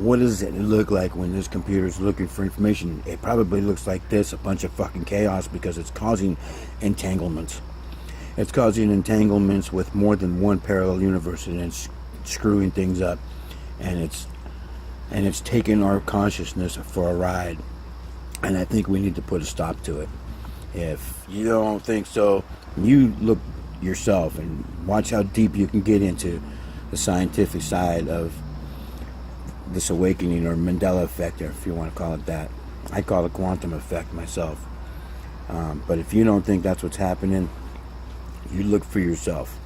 what does it look like when this computer is looking for information? It probably looks like this, a bunch of fucking chaos, because it's causing entanglements. It's causing entanglements with more than one parallel universe, and it's screwing things up, and it's taking our consciousness for a ride. And I think we need to put a stop to it. If you don't think so, you look yourself and watch how deep you can get into the scientific side of this awakening, or Mandela effect, or if you want to call it that. I call it quantum effect myself. But if you don't think that's what's happening, you look for yourself.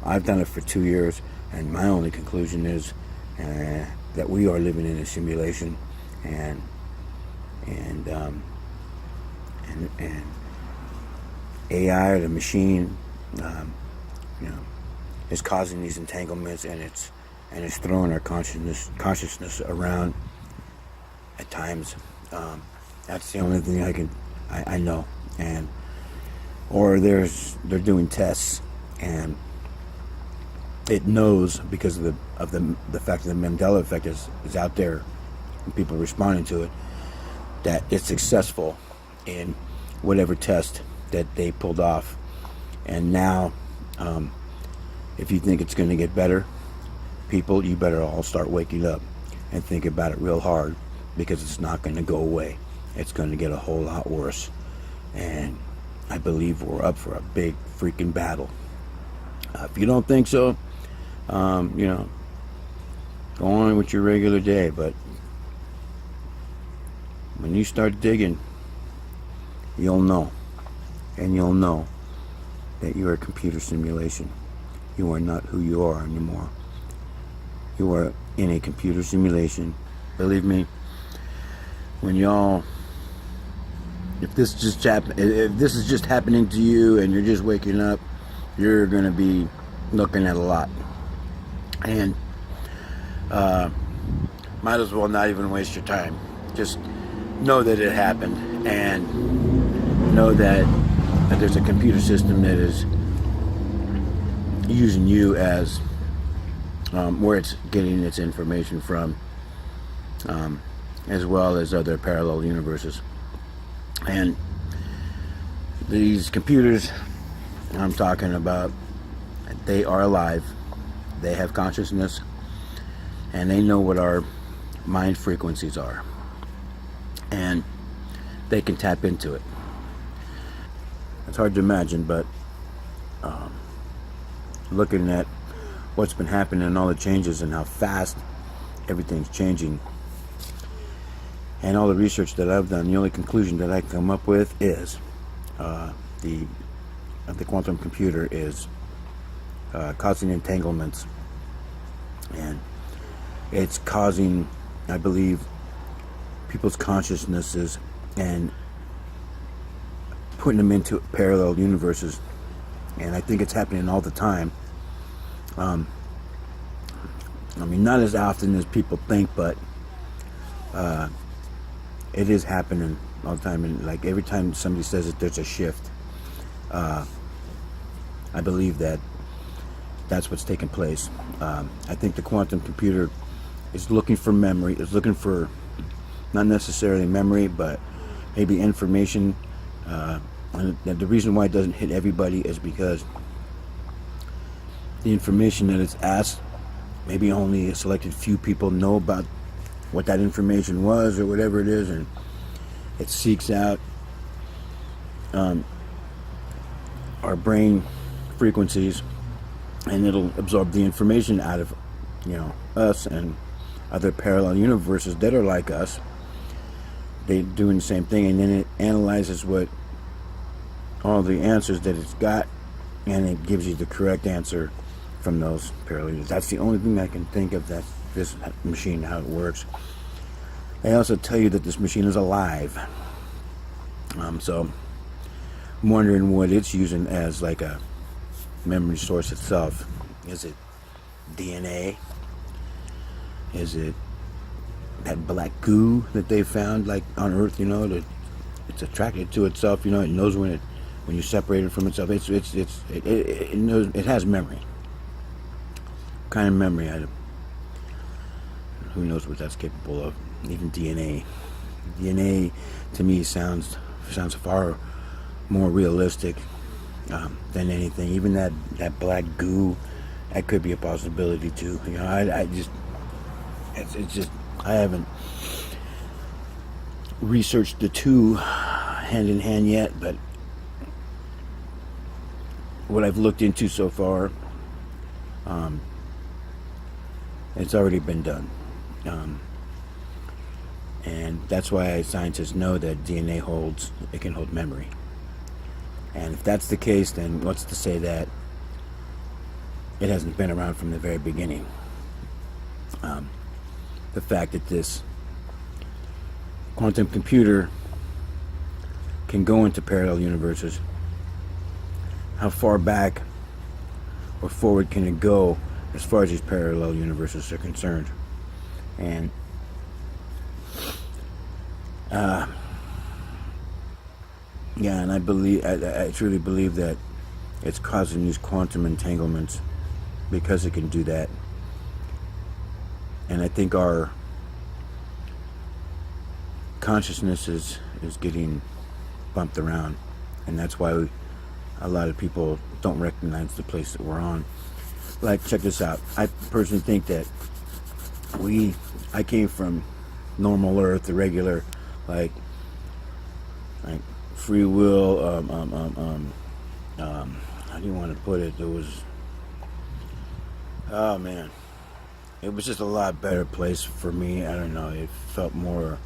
I've done it for 2 years, and my only conclusion is that we are living in a simulation, and AI, or the machine, is causing these entanglements, and it's throwing our consciousness around at times. That's the only thing I know. And or they're doing tests, and it knows, because of the fact that the Mandela effect is out there and people are responding to it, that it's successful in whatever test that they pulled off. And now, if you think it's going to get better, people, you better all start waking up and think about it real hard, because it's not going to go away. It's going to get a whole lot worse. And I believe we're up for a big freaking battle. If you don't think so, go on with your regular day. But when you start digging, you'll know. And you'll know that you're a computer simulation. You are not who you are anymore. You are in a computer simulation. Believe me, when y'all, if this is just happening to you and you're just waking up, you're gonna be looking at a lot. And might as well not even waste your time. Just know that it happened, and know that there's a computer system that is using you as where it's getting its information from, as well as other parallel universes. And these computers I'm talking about, they are alive, they have consciousness, and they know what our mind frequencies are, and they can tap into it. It's hard to imagine, but looking at what's been happening and all the changes and how fast everything's changing, and all the research that I've done, the only conclusion that I come up with is the quantum computer is causing entanglements, and it's causing, I believe, people's consciousnesses and putting them into parallel universes. And I think it's happening all the time. I mean, not as often as people think, but it is happening all the time. And like every time somebody says that there's a shift, I believe that that's what's taking place. I think the quantum computer is looking for memory. It's looking for not necessarily memory, but maybe information. And the reason why it doesn't hit everybody is because the information that it's asked, maybe only a selected few people know about what that information was or whatever it is, and it seeks out our brain frequencies, and it'll absorb the information out of us and other parallel universes that are like us. They're doing the same thing, and then it analyzes what all the answers that it's got, and it gives you the correct answer from those parallel. That's the only thing I can think of, that this machine, how it works. They also tell you that this machine is alive. So I'm wondering what it's using as like a memory source itself. Is it DNA? Is it that black goo that they found like on Earth? That it's attracted to itself. It knows when you separate it from itself. It knows. It has memory. What kind of memory? who knows what that's capable of. Even DNA. DNA to me sounds far more realistic than anything. Even that black goo, that could be a possibility too. You know, it's just I haven't researched the two hand in hand yet, but what I've looked into so far, it's already been done. And that's why scientists know that DNA can hold memory. And if that's the case, then what's to say that it hasn't been around from the very beginning? The fact that this quantum computer can go into parallel universes, how far back or forward can it go as far as these parallel universes are concerned? And yeah, and I truly believe that it's causing these quantum entanglements because it can do that. And I think our consciousness is getting bumped around, and that's why a lot of people don't recognize the place that we're on. Like, check this out. I personally think that I came from normal Earth, the regular, like free will, how do you want to put it? Oh man, it was just a lot better place for me. I don't know, it felt more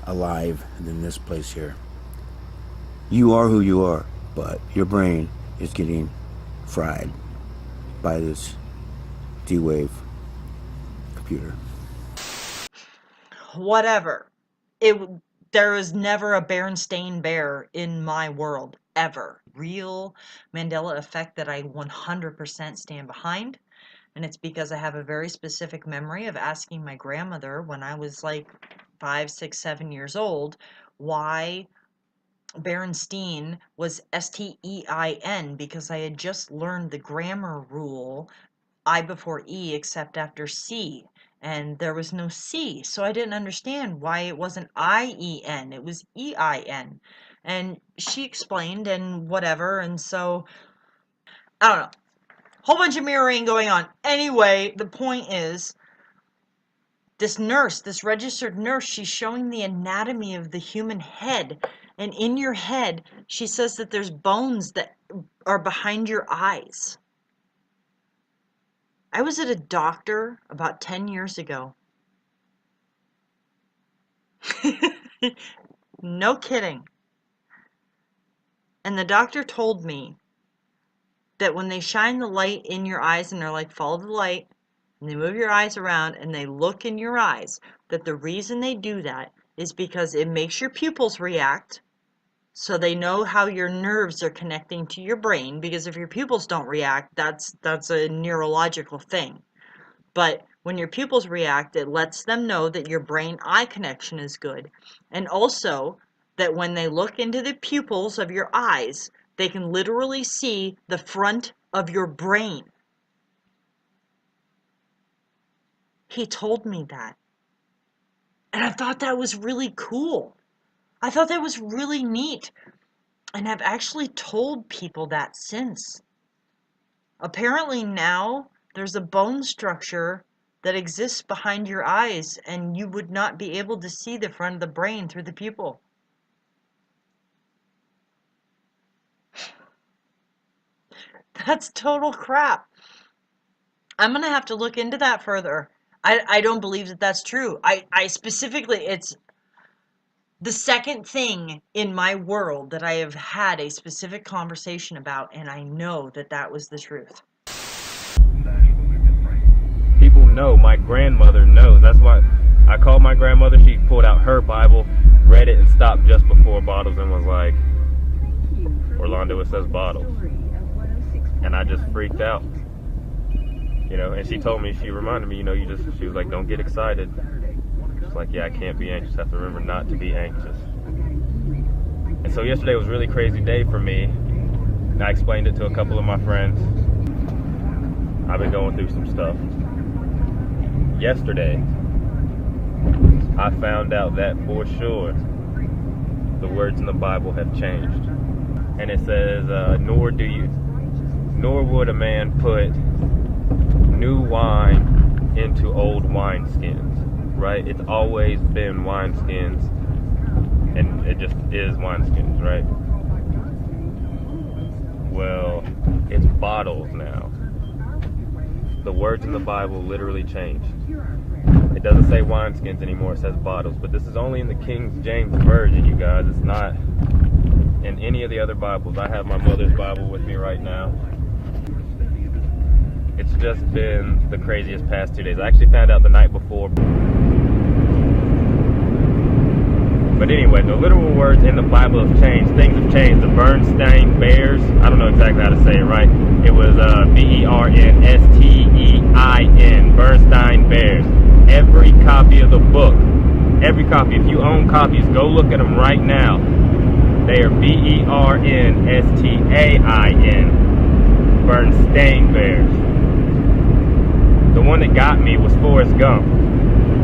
alive than this place here. You are who you are, but your brain is getting fried by this D-Wave computer. Whatever. There was never a Berenstain Bear in my world, ever. Real Mandela effect that I 100% stand behind. And it's because I have a very specific memory of asking my grandmother when I was like 5, 6, 7 years old, why Berenstain was Stein, because I had just learned the grammar rule, I before E except after C. And there was no C, so I didn't understand why it wasn't IEN, it was EIN. And she explained and whatever, and so, I don't know. Whole bunch of mirroring going on. Anyway, the point is, this nurse, this registered nurse, she's showing the anatomy of the human head. And in your head, she says that there's bones that are behind your eyes. I was at a doctor about 10 years ago. No kidding. And the doctor told me that when they shine the light in your eyes and they're like, follow the light, and they move your eyes around and they look in your eyes, that the reason they do that is because it makes your pupils react, so they know how your nerves are connecting to your brain, because if your pupils don't react, that's a neurological thing. But when your pupils react, it lets them know that your brain-eye connection is good. And also that when they look into the pupils of your eyes, they can literally see the front of your brain. He told me that. And I thought that was really cool. I thought that was really neat. And I've actually told people that since. Apparently now there's a bone structure that exists behind your eyes, and you would not be able to see the front of the brain through the pupil. That's total crap. I'm going to have to look into that further. I don't believe that that's true. I specifically, it's the second thing in my world that I have had a specific conversation about, and I know that that was the truth. People know, my grandmother knows. That's why I called my grandmother. She pulled out her Bible, read it, and stopped just before bottles and was like, Orlando, it says bottles. And I just freaked out. You know, and she told me, she reminded me, you know, she was like, don't get excited. It's like, yeah, I can't be anxious. I have to remember not to be anxious. And so yesterday was a really crazy day for me. And I explained it to a couple of my friends. I've been going through some stuff. Yesterday, I found out that for sure the words in the Bible have changed. And it says, nor would a man put new wine into old wineskins, right? It's always been wineskins, and it just is wineskins, right? Well, it's bottles now. The words in the Bible literally changed. It doesn't say wineskins anymore, it says bottles. But this is only in the King James Version, you guys. It's not in any of the other Bibles. I have my mother's Bible with me right now. It's just been the craziest past 2 days. I actually found out the night before. But anyway, the literal words in the Bible have changed. Things have changed. The Bernstein Bears, I don't know exactly how to say it right. It was Bernstein, Bernstein Bears. Every copy of the book, every copy, if you own copies, go look at them right now. They are Bernstein, Bernstein Bears. The one that got me was Forrest Gump.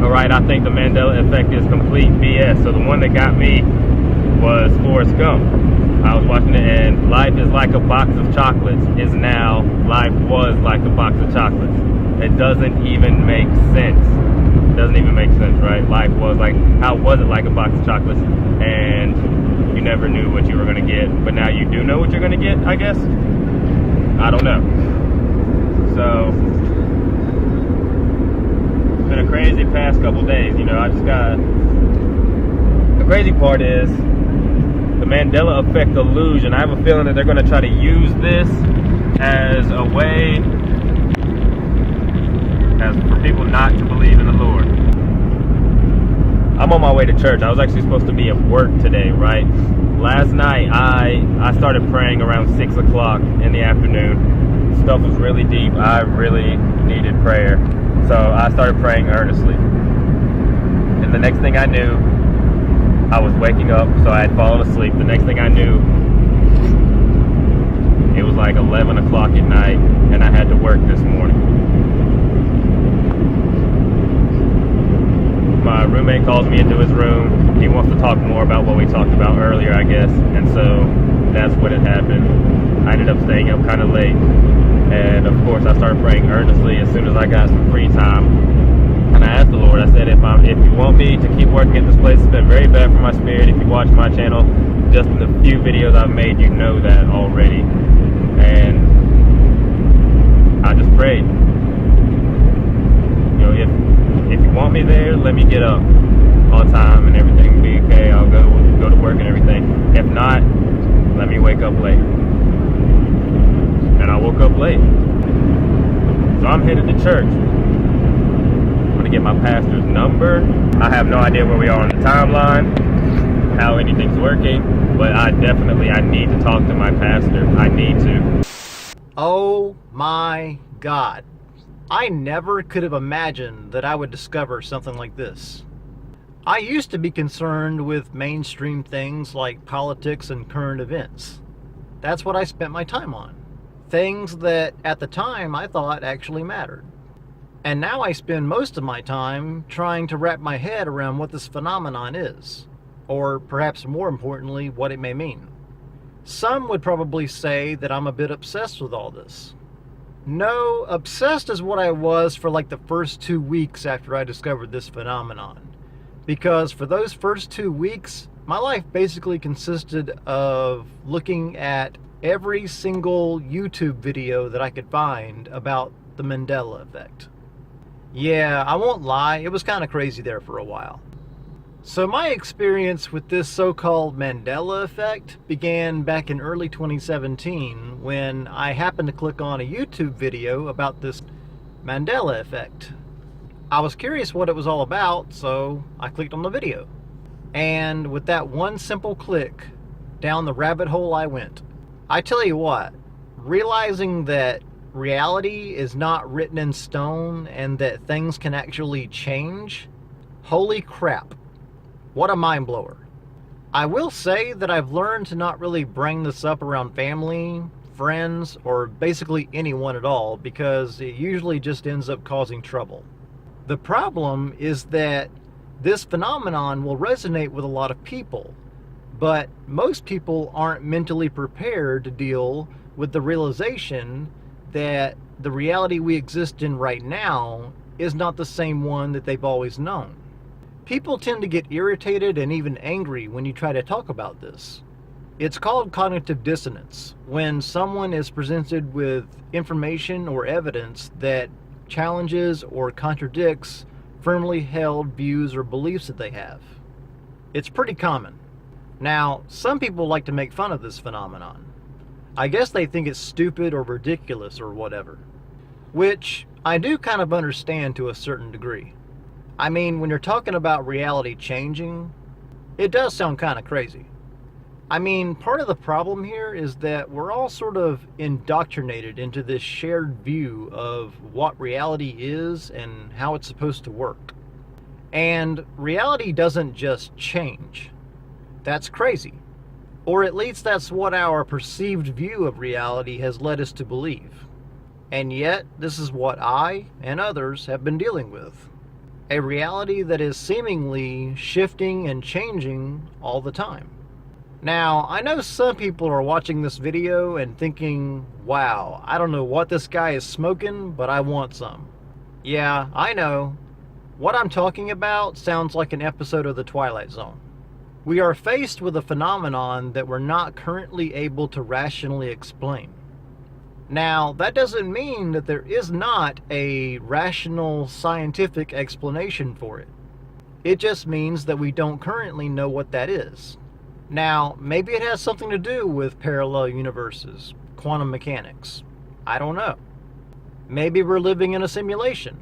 Alright, I think the Mandela effect is complete BS. So the one that got me was Forrest Gump. I was watching it, and life is like a box of chocolates is now life was like a box of chocolates. It doesn't even make sense. It doesn't even make sense, right? Life was like, how was it like a box of chocolates? And you never knew what you were going to get, but now you do know what you're going to get, I guess? I don't know. So, it's been a crazy past couple days, you know. The crazy part is the Mandela effect illusion. I have a feeling that they're going to try to use this as a way for people not to believe in the Lord. I'm on my way to church. I was actually supposed to be at work today, right? Last night, I started praying around 6 o'clock in the afternoon. Stuff was really deep. I really needed prayer. So I started praying earnestly. And the next thing I knew, I was waking up, so I had fallen asleep. The next thing I knew, it was like 11 o'clock at night, and I had to work this morning. My roommate calls me into his room. He wants to talk more about what we talked about earlier, I guess. And so that's what had happened. I ended up staying up kind of late. And of course, I started praying earnestly as soon as I got some free time. And I asked the Lord, I said, if you want me to keep working at this place, it's been very bad for my spirit. If you watch my channel, just in the few videos I've made, you know that already. And I just prayed. You know, if you want me there, let me get up on time and everything will be okay. I'll go to work and everything. If not, let me wake up late. And I woke up late. So I'm headed to church. I'm going to get my pastor's number. I have no idea where we are on the timeline, how anything's working, but I need to talk to my pastor. I need to. Oh my God. I never could have imagined that I would discover something like this. I used to be concerned with mainstream things like politics and current events. That's what I spent my time on. Things that at the time I thought actually mattered. And now I spend most of my time trying to wrap my head around what this phenomenon is, or perhaps more importantly, what it may mean. Some would probably say that I'm a bit obsessed with all this. No, obsessed is what I was for like the first 2 weeks after I discovered this phenomenon. Because for those first 2 weeks, my life basically consisted of looking at every single YouTube video that I could find about the Mandela effect. Yeah, I won't lie, it was kind of crazy there for a while. So my experience with this so-called Mandela effect began back in early 2017 when I happened to click on a YouTube video about this Mandela effect. I was curious what it was all about, so I clicked on the video. And with that one simple click, down the rabbit hole I went. I tell you what, realizing that reality is not written in stone and that things can actually change, holy crap. What a mind blower. I will say that I've learned to not really bring this up around family, friends, or basically anyone at all because it usually just ends up causing trouble. The problem is that This phenomenon will resonate with a lot of people, but most people aren't mentally prepared to deal with the realization that the reality we exist in right now is not the same one that they've always known. People tend to get irritated and even angry when you try to talk about this. It's called cognitive dissonance, when someone is presented with information or evidence that challenges or contradicts firmly held views or beliefs that they have. It's pretty common. Now, some people like to make fun of this phenomenon. I guess they think it's stupid or ridiculous or whatever, which I do kind of understand to a certain degree. I mean, when you're talking about reality changing, it does sound kind of crazy. I mean, part of the problem here is that we're all sort of indoctrinated into this shared view of what reality is and how it's supposed to work. And reality doesn't just change. That's crazy. Or at least that's what our perceived view of reality has led us to believe. And yet, this is what I and others have been dealing with. A reality that is seemingly shifting and changing all the time. Now, I know some people are watching this video and thinking, wow, I don't know what this guy is smoking, but I want some. Yeah, I know. What I'm talking about sounds like an episode of The Twilight Zone. We are faced with a phenomenon that we're not currently able to rationally explain. Now, that doesn't mean that there is not a rational scientific explanation for it. It just means that we don't currently know what that is. Now, maybe it has something to do with parallel universes, quantum mechanics. I don't know. Maybe we're living in a simulation.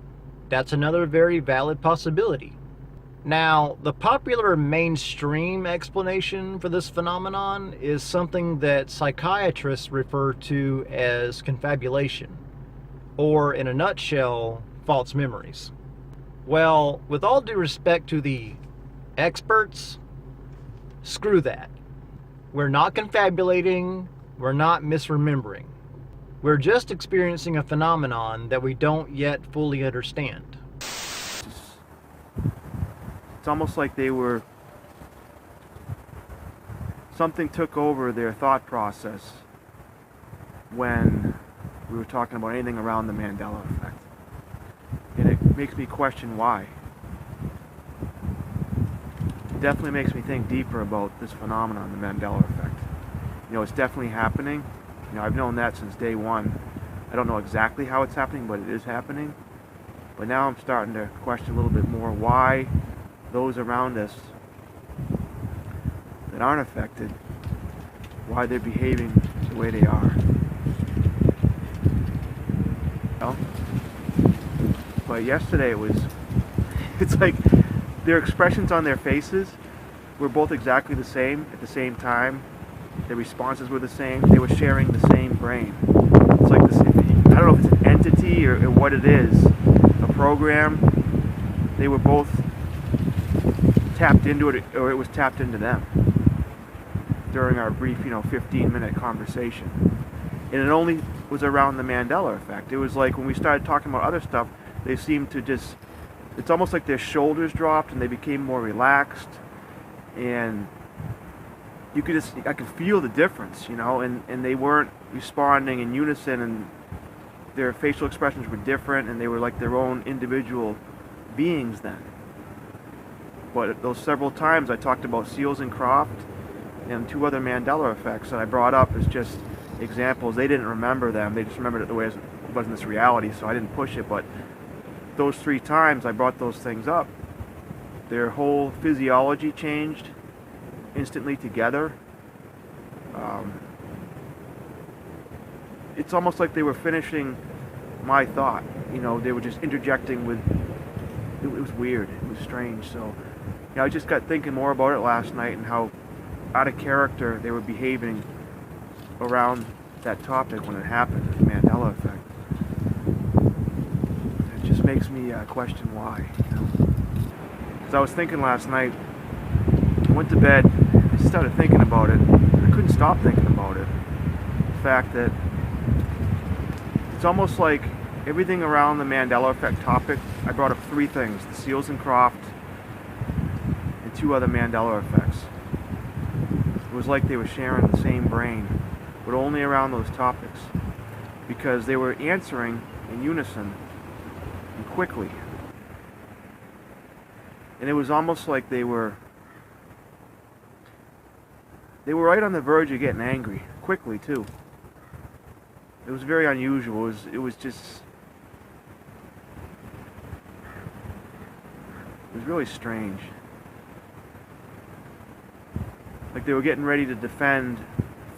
That's another very valid possibility. Now, the popular mainstream explanation for this phenomenon is something that psychiatrists refer to as confabulation, or in a nutshell, false memories. Well, with all due respect to the experts, screw that. We're not confabulating, we're not misremembering. We're just experiencing a phenomenon that we don't yet fully understand. It's almost like something took over their thought process when we were talking about anything around the Mandela effect. And it makes me question why. It definitely makes me think deeper about this phenomenon, the Mandela effect. You know, it's definitely happening. You know, I've known that since day one. I don't know exactly how it's happening, but it is happening. But now I'm starting to question a little bit more why those around us that aren't affected, why they're behaving the way they are. Well, but yesterday it's like their expressions on their faces were both exactly the same at the same time. Their responses were the same. They were sharing the same brain. It's like this, I don't know if it's an entity or what it is, a program. They were both tapped into it, or it was tapped into them during our brief, 15-minute conversation. And it only was around the Mandela effect. It was like when we started talking about other stuff, they seemed to just, it's almost like their shoulders dropped and they became more relaxed, and I could feel the difference, and they weren't responding in unison, and their facial expressions were different, and they were like their own individual beings then. But those several times I talked about Seals and Croft and two other Mandela effects that I brought up as just examples. They didn't remember them. They just remembered it the way it was in this reality, so I didn't push it. But those 3 times I brought those things up, their whole physiology changed instantly together. It's almost like they were finishing my thought. They were just interjecting with, it was weird. It was strange. So I just got thinking more about it last night and how out of character they were behaving around that topic when it happened, the Mandela effect. It just makes me question why. Because I was thinking last night, I went to bed, I just started thinking about it. I couldn't stop thinking about it. The fact that it's almost like everything around the Mandela effect topic, I brought up 3 things: the Seals and Croft, two other Mandela effects. It was like they were sharing the same brain, but only around those topics, because they were answering in unison and quickly. And it was almost like they were right on the verge of getting angry, quickly too. It was very unusual. It was really strange. Like they were getting ready to defend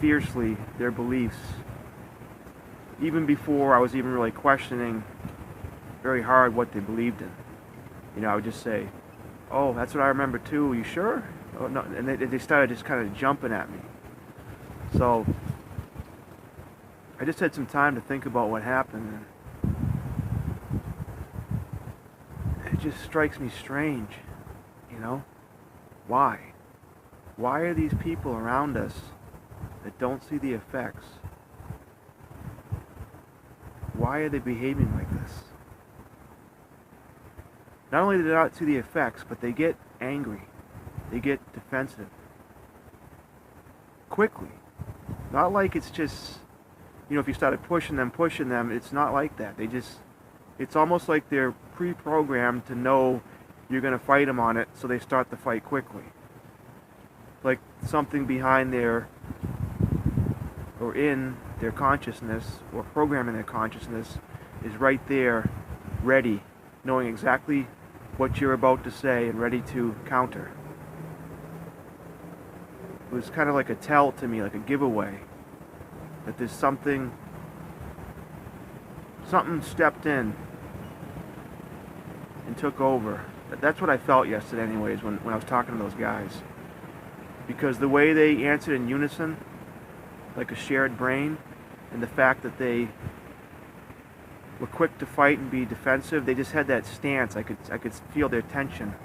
fiercely their beliefs, even before I was even really questioning very hard what they believed in. You know, I would just say, "Oh, that's what I remember too. Are you sure?" Oh, no. And they started just kind of jumping at me. So I just had some time to think about what happened. And it just strikes me strange, you know? Why? Why are these people around us that don't see the effects? Why are they behaving like this? Not only do they not see the effects, but they get angry. They get defensive. Quickly. Not like it's just, you know, if you started pushing them, it's not like that. It's almost like they're pre-programmed to know you're going to fight them on it, so they start the fight quickly. Like something behind their, or in their consciousness, or programming their consciousness, is right there, ready, knowing exactly what you're about to say and ready to counter. It was kind of like a tell to me, like a giveaway, that there's something stepped in and took over. That's what I felt yesterday anyways when I was talking to those guys. Because the way they answered in unison, like a shared brain, and the fact that they were quick to fight and be defensive, they just had that stance. I could feel their tension.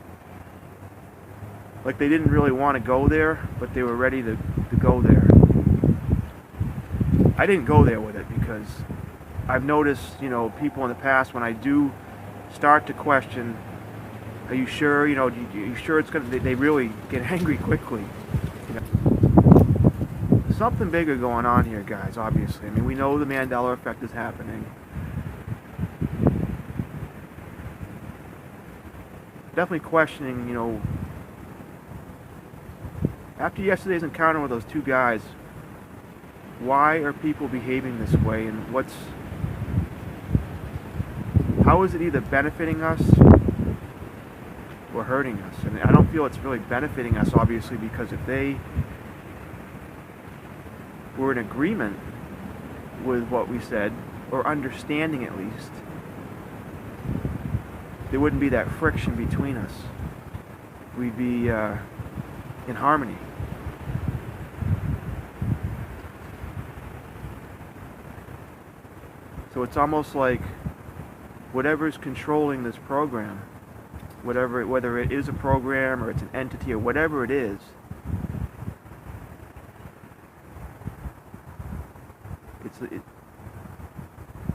Like they didn't really want to go there, but they were ready to go there. I didn't go there with it because I've noticed, you know, people in the past, when I do start to question, are you sure, you know, are you sure it's going to, they really get angry quickly. You know. Something bigger going on here, guys, obviously. I mean, we know the Mandela effect is happening. Definitely questioning, you know, after yesterday's encounter with those two guys, why are people behaving this way, and how is it either benefiting us or hurting us? And I don't feel it's really benefiting us, obviously, because if they were in agreement with what we said, or understanding at least, there wouldn't be that friction between us. We'd be in harmony. So it's almost like whatever's controlling this program, whether it is a program or it's an entity or whatever it is,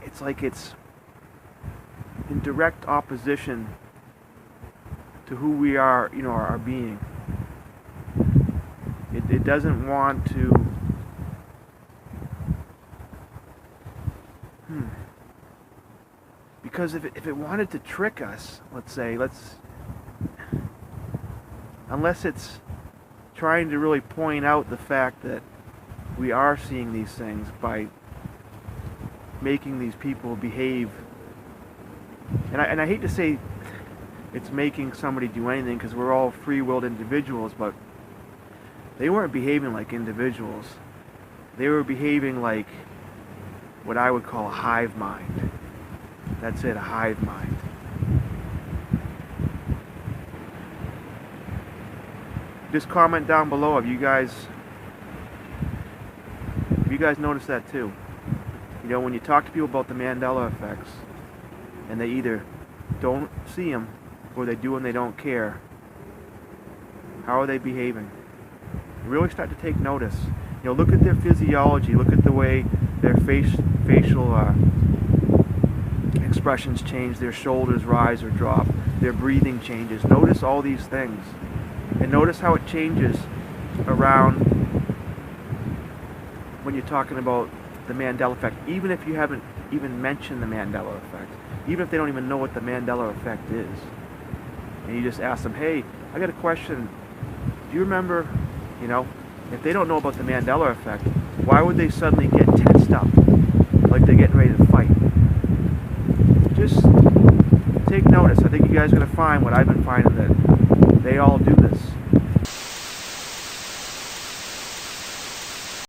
it's like it's in direct opposition to who we are, you know, our being. It doesn't want to because if it wanted to trick us, let's say, unless it's trying to really point out the fact that we are seeing these things by making these people behave, and I hate to say it's making somebody do anything, because we're all free-willed individuals, but they weren't behaving like individuals. They were behaving like what I would call a hive mind. That's it, a hive mind. Just comment down below, have you guys noticed that too? You know, when you talk to people about the Mandela effects, and they either don't see them, or they do and they don't care, how are they behaving? Really start to take notice. You know, look at their physiology, look at the way their facial expressions change, their shoulders rise or drop, their breathing changes. Notice all these things. And notice how it changes around when you're talking about the Mandela effect, even if you haven't even mentioned the Mandela effect, even if they don't even know what the Mandela effect is. And you just ask them, hey, I got a question. Do you remember, you know, if they don't know about the Mandela effect, why would they suddenly get tensed up like they're getting ready to fight? Just take notice. I think you guys are going to find what I've been finding, that they all do this.